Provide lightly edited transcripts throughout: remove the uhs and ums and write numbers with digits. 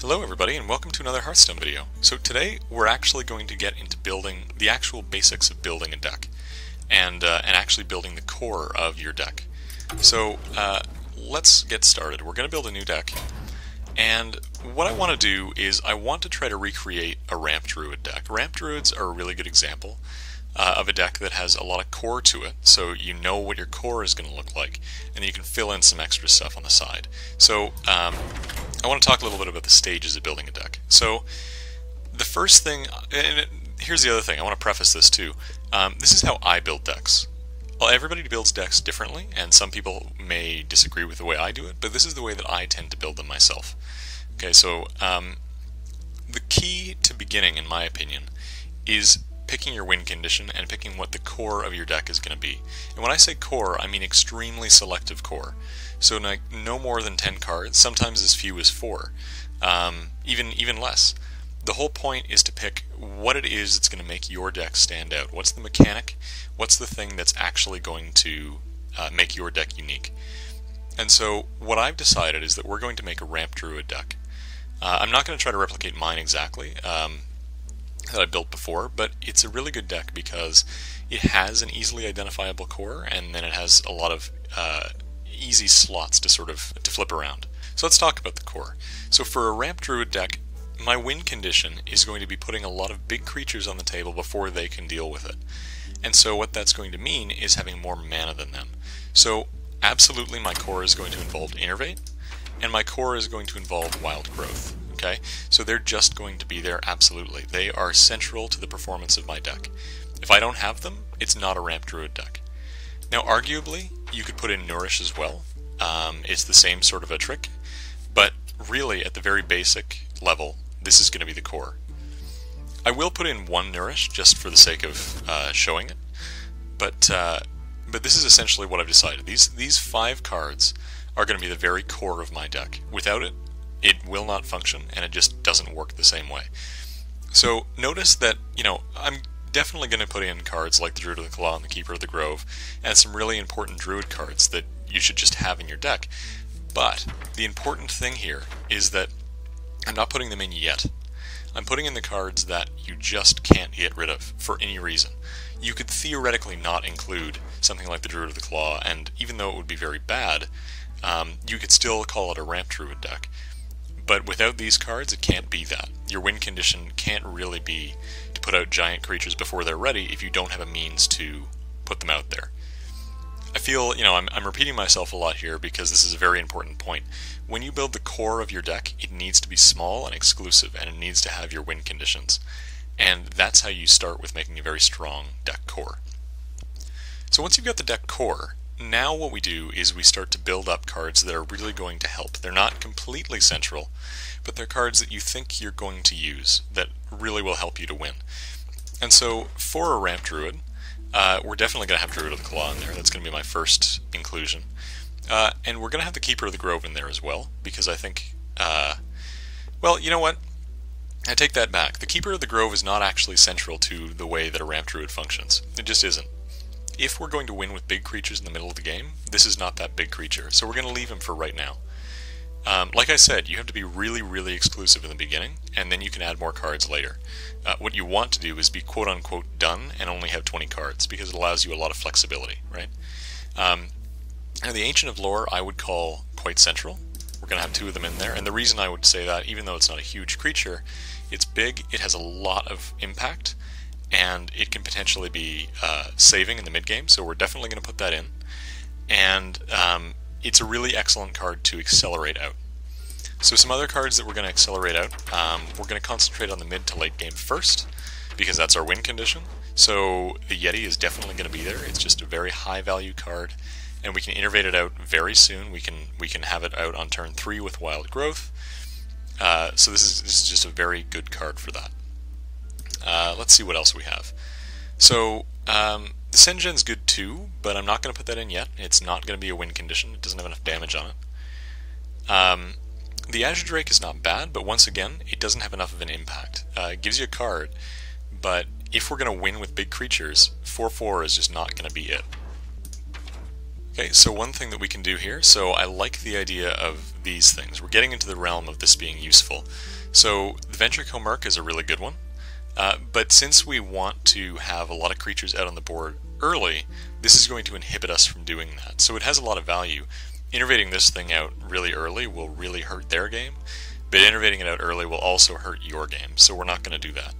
Hello everybody and welcome to another Hearthstone video. So today we're actually going to get into building the actual basics of building a deck and actually building the core of your deck. So let's get started. We're going to build a new deck, and what I want to do is I want to try to recreate a Ramp Druid deck. Ramp Druids are a really good example of a deck that has a lot of core to it, so you know what your core is going to look like, and then you can fill in some extra stuff on the side. So I want to talk a little bit about the stages of building a deck. So the first thing, and here's the other thing, I want to preface this too. This is how I build decks. Well, everybody builds decks differently, and some people may disagree with the way I do it, but this is the way that I tend to build them myself. Okay, so the key to beginning, in my opinion, is picking your win condition and picking what the core of your deck is going to be. And when I say core, I mean extremely selective core. So no more than 10 cards, sometimes as few as 4, even less. The whole point is to pick what it is that's going to make your deck stand out. What's the mechanic? What's the thing that's actually going to make your deck unique? And so what I've decided is that we're going to make a Ramp Druid deck. I'm not going to try to replicate mine exactly that I built before, but it's a really good deck because it has an easily identifiable core, and then it has a lot of easy slots to flip around. So let's talk about the core. So for a Ramp Druid deck, my win condition is going to be putting a lot of big creatures on the table before they can deal with it. And so what that's going to mean is having more mana than them. So absolutely my core is going to involve Innervate, and my core is going to involve Wild Growth. Okay? So they're just going to be there, absolutely. They are central to the performance of my deck. If I don't have them, it's not a Ramp Druid deck. Now arguably, you could put in Nourish as well. It's the same sort of a trick, but really at the very basic level, this is going to be the core. I will put in one Nourish just for the sake of showing it, but this is essentially what I've decided. These 5 cards are going to be the very core of my deck. Without it, it will not function, and it just doesn't work the same way. So notice that, I'm definitely going to put in cards like the Druid of the Claw and the Keeper of the Grove, and some really important Druid cards that you should just have in your deck. But the important thing here is that I'm not putting them in yet. I'm putting in the cards that you just can't get rid of for any reason. You could theoretically not include something like the Druid of the Claw, and even though it would be very bad, you could still call it a Ramp Druid deck. But without these cards, it can't be that. Your win condition can't really be to put out giant creatures before they're ready if you don't have a means to put them out there. I feel, I'm repeating myself a lot here because this is a very important point. When you build the core of your deck, it needs to be small and exclusive, and it needs to have your win conditions. And that's how you start with making a very strong deck core. So once you've got the deck core, now what we do is we start to build up cards that are really going to help. They're not completely central, but they're cards that you think you're going to use that really will help you to win. And so for a Ramp Druid, we're definitely going to have Druid of the Claw in there. That's going to be my first inclusion. And we're going to have the Keeper of the Grove in there as well, because I think, well, you know what? I take that back. The Keeper of the Grove is not actually central to the way that a Ramp Druid functions. It just isn't. If we're going to win with big creatures in the middle of the game, this is not that big creature, so we're going to leave him for right now. Like I said, you have to be really, really exclusive in the beginning, and then you can add more cards later. What you want to do is be quote-unquote done and only have 20 cards, because it allows you a lot of flexibility, right? Now the Ancient of Lore I would call quite central. We're going to have 2 of them in there, and the reason I would say that, even though it's not a huge creature, it's big, it has a lot of impact, and it can potentially be saving in the mid-game, so we're definitely going to put that in. And it's a really excellent card to accelerate out. So some other cards that we're going to accelerate out, we're going to concentrate on the mid to late game first, because that's our win condition. So the Yeti is definitely going to be there. It's just a very high value card, and we can innervate it out very soon. We can have it out on turn 3 with Wild Growth. So this is just a very good card for that. Let's see what else we have. So the Sengen's good too, but I'm not going to put that in yet. It's not going to be a win condition. It doesn't have enough damage on it. The Azure Drake is not bad, but once again, it doesn't have enough of an impact. It gives you a card, but if we're going to win with big creatures, 4/4 is just not going to be it. Okay, so one thing that we can do here, so I like the idea of these things. We're getting into the realm of this being useful. So the Ventrico Merc is a really good one, but since we want to have a lot of creatures out on the board early, this is going to inhibit us from doing that. So it has a lot of value. Innervating this thing out really early will really hurt their game, but innervating it out early will also hurt your game, so we're not going to do that.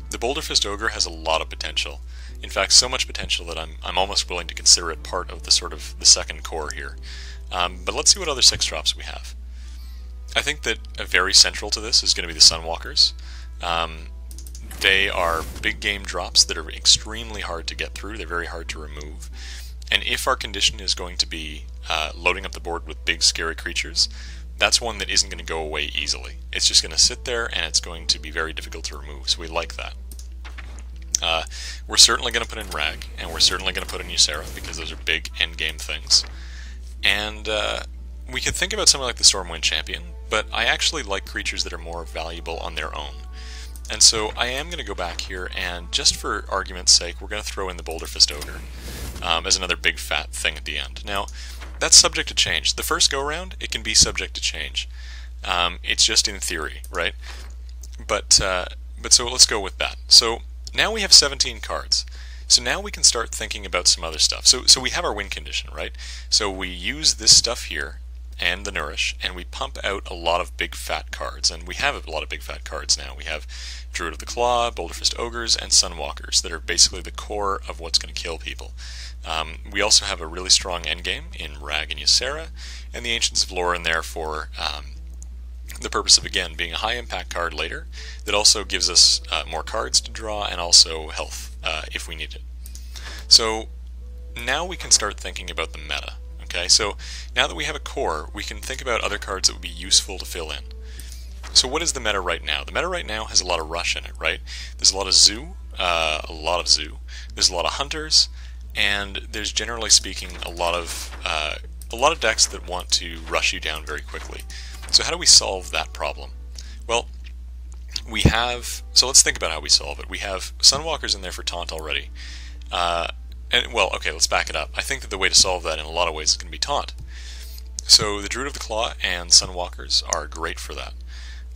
The Boulder Fist Ogre has a lot of potential. In fact, so much potential that I'm almost willing to consider it part of the sort of the second core here. But let's see what other 6-drops we have. I think that very central to this is going to be the Sunwalkers. They are big game drops that are extremely hard to get through. They're very hard to remove. And if our condition is going to be loading up the board with big scary creatures, that's one that isn't going to go away easily. It's just going to sit there and it's going to be very difficult to remove, so we like that. We're certainly going to put in Rag, and we're certainly going to put in Ysera, because those are big endgame things. And we could think about something like the Stormwind Champion, but I actually like creatures that are more valuable on their own. And so I am going to go back here, and just for argument's sake, we're going to throw in the Boulder Fist Ogre as another big fat thing at the end. Now, that's subject to change. The first go-round, it can be subject to change. It's just in theory, right? But so let's go with that. So now we have 17 cards. So now we can start thinking about some other stuff. So we have our win condition, right? So we use this stuff here and the Nourish, and we pump out a lot of big fat cards. And we have a lot of big fat cards now. We have Druid of the Claw, Boulder Fist Ogres, and Sunwalkers that are basically the core of what's going to kill people. We also have a really strong endgame in Rag and Ysera, and the Ancients of Lore in there for the purpose of, again, being a high impact card later that also gives us more cards to draw and also health if we need it. So now we can start thinking about the meta. Okay, so now that we have a core, we can think about other cards that would be useful to fill in. So what is the meta right now? The meta right now has a lot of rush in it, right? There's a lot of zoo, there's a lot of hunters, and there's, generally speaking, a lot of decks that want to rush you down very quickly. So how do we solve that problem? Well, so let's think about how we solve it. We have Sunwalkers in there for taunt already. Okay, let's back it up. I think that the way to solve that in a lot of ways is going to be taunt. So the Druid of the Claw and Sunwalkers are great for that.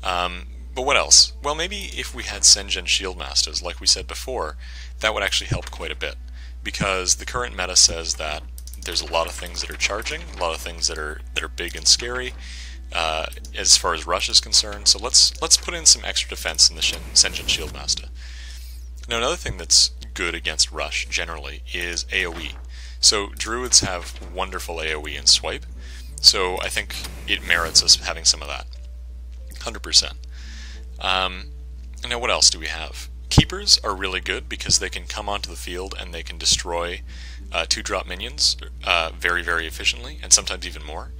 But what else? Well, maybe if we had Sen'jin Shieldmasters, like we said before, that would actually help quite a bit. Because the current meta says that there's a lot of things that are charging, a lot of things that are big and scary, as far as rush is concerned. So let's put in some extra defense in the Sen'jin Shieldmaster. Now, another thing that's good against rush generally is AoE. So druids have wonderful AoE and swipe, so I think it merits us having some of that. 100%. Now what else do we have? Keepers are really good because they can come onto the field and they can destroy 2-drop minions very, very efficiently, and sometimes even more.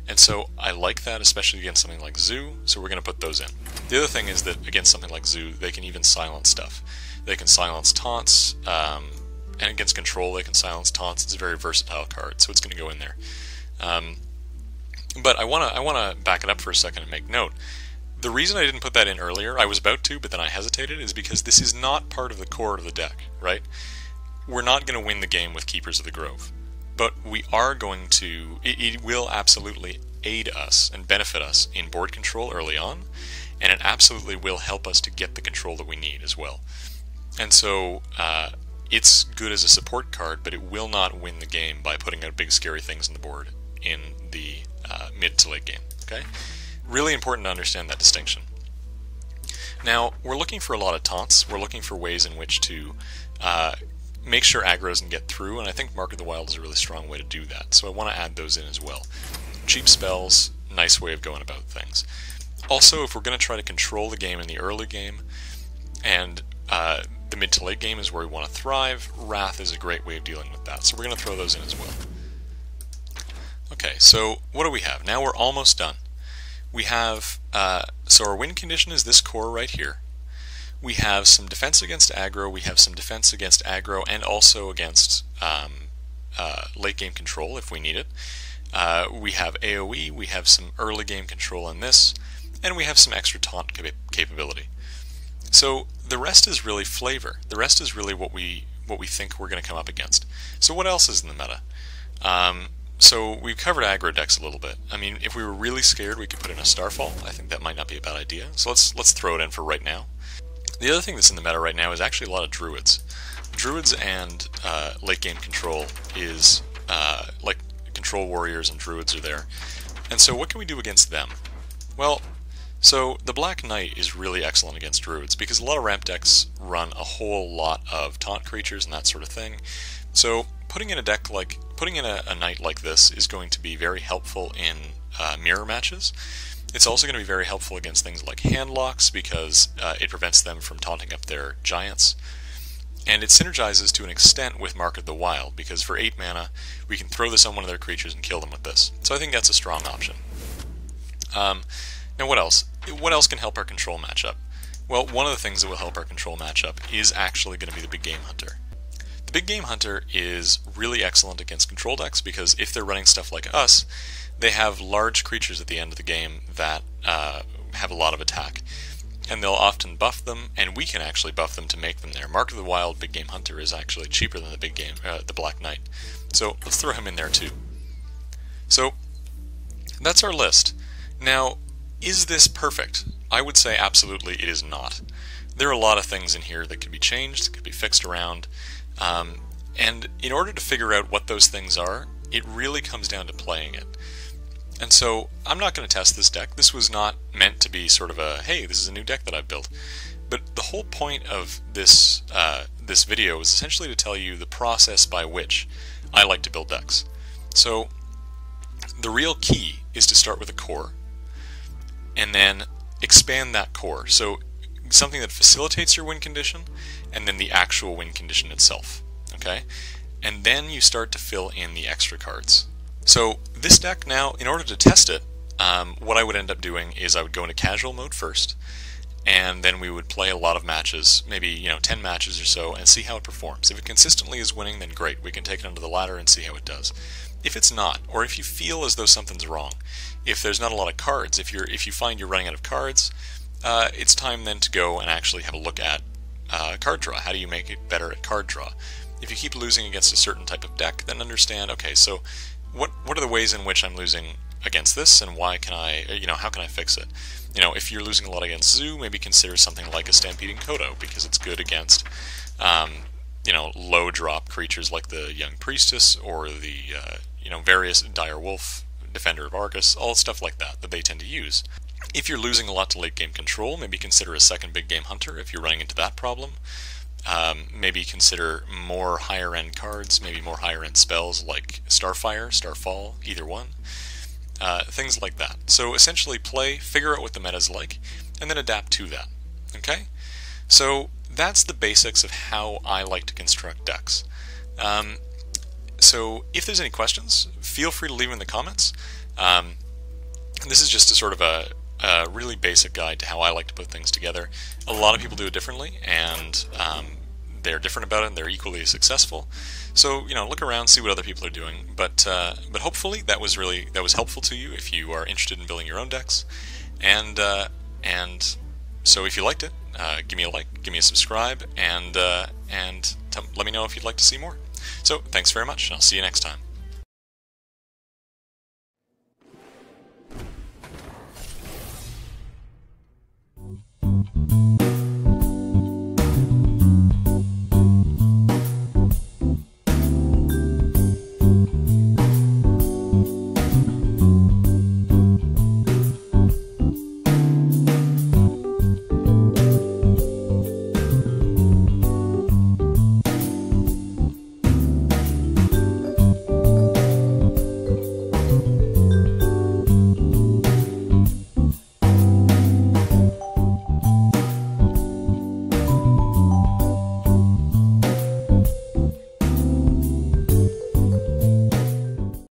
And so I like that, especially against something like Zoo, so we're going to put those in. The other thing is that against something like Zoo, they can even silence stuff. They can silence taunts, and against control they can silence taunts. It's a very versatile card, so it's going to go in there. But I want to back it up for a second and make note. The reason I didn't put that in earlier, I was about to, but then I hesitated, is because this is not part of the core of the deck, right? We're not going to win the game with Keepers of the Grove. But we are going to, it will absolutely aid us and benefit us in board control early on, and it absolutely will help us to get the control that we need as well. And so it's good as a support card, but it will not win the game by putting out big scary things on the board in the mid to late game. Okay, really important to understand that distinction. Now, we're looking for a lot of taunts. We're looking for ways in which to make sure aggro doesn't get through, and I think Mark of the Wild is a really strong way to do that, so I want to add those in as well. Cheap spells, nice way of going about things. Also, if we're going to try to control the game in the early game, and the mid to late game is where we want to thrive, Wrath is a great way of dealing with that, so we're going to throw those in as well. Okay, so what do we have? Now we're almost done. We have, so our win condition is this core right here. We have some defense against aggro, we have some defense against aggro, and also against late game control if we need it. We have AoE, we have some early game control in this, and we have some extra taunt capability. So the rest is really flavor. The rest is really what we think we're going to come up against. So what else is in the meta? So we've covered aggro decks a little bit. I mean, if we were really scared, we could put in a Starfall. I think that might not be a bad idea. So let's throw it in for right now. The other thing that's in the meta right now is actually a lot of Druids. Druids and late game control is like control warriors and Druids are there. And so what can we do against them? Well, so the Black Knight is really excellent against Druids because a lot of ramp decks run a whole lot of taunt creatures and that sort of thing. So putting in a knight like this is going to be very helpful in mirror matches. It's also going to be very helpful against things like handlocks because it prevents them from taunting up their giants. And it synergizes to an extent with Mark of the Wild because for 8 mana we can throw this on one of their creatures and kill them with this. So I think that's a strong option. Now what else? What else can help our control matchup? Well, one of the things that will help our control matchup is actually going to be the Big Game Hunter. The Big Game Hunter is really excellent against control decks because if they're running stuff like us, they have large creatures at the end of the game that have a lot of attack. And they'll often buff them, and we can actually buff them to make them there. Mark of the Wild Big Game Hunter is actually cheaper than the Black Knight. So let's throw him in there too. So that's our list. Now, is this perfect? I would say absolutely it is not. There are a lot of things in here that could be changed, that could be fixed around. And in order to figure out what those things are, it really comes down to playing it. And so I'm not going to test this deck. This was not meant to be sort of a, hey, this is a new deck that I've built. But the whole point of this this video is essentially to tell you the process by which I like to build decks. So the real key is to start with a core and then expand that core. So something that facilitates your win condition and then the actual win condition itself. Okay? And then you start to fill in the extra cards. So this deck now, in order to test it, what I would end up doing is I would go into casual mode first, and then we would play a lot of matches, maybe 10 matches or so, and see how it performs. If it consistently is winning, then great, we can take it under the ladder and see how it does. If it's not, or if you feel as though something's wrong, if there's not a lot of cards, if you find you're running out of cards, it's time then to go and actually have a look at card draw. How do you make it better at card draw? If you keep losing against a certain type of deck, then understand, okay, so what are the ways in which I'm losing against this, and why can I, how can I fix it? If you're losing a lot against Zoo, maybe consider something like a Stampeding Kodo, because it's good against, low drop creatures like the Young Priestess, or the, various Dire Wolf, Defender of Argus, all stuff like that they tend to use. If you're losing a lot to late game control, maybe consider a second Big Game Hunter if you're running into that problem. Maybe consider more higher end cards, maybe more higher end spells like Starfire, Starfall, either one. Things like that. So essentially play, figure out what the meta's like, and then adapt to that. Okay? So that's the basics of how I like to construct decks. So if there's any questions, feel free to leave them in the comments. This is just a sort of a really basic guide to how I like to put things together. A lot of people do it differently, and they're different about it, and they're equally as successful. So look around, see what other people are doing. But hopefully that was helpful to you if you are interested in building your own decks. And so if you liked it, give me a like, give me a subscribe, and let me know if you'd like to see more. So thanks very much, and I'll see you next time.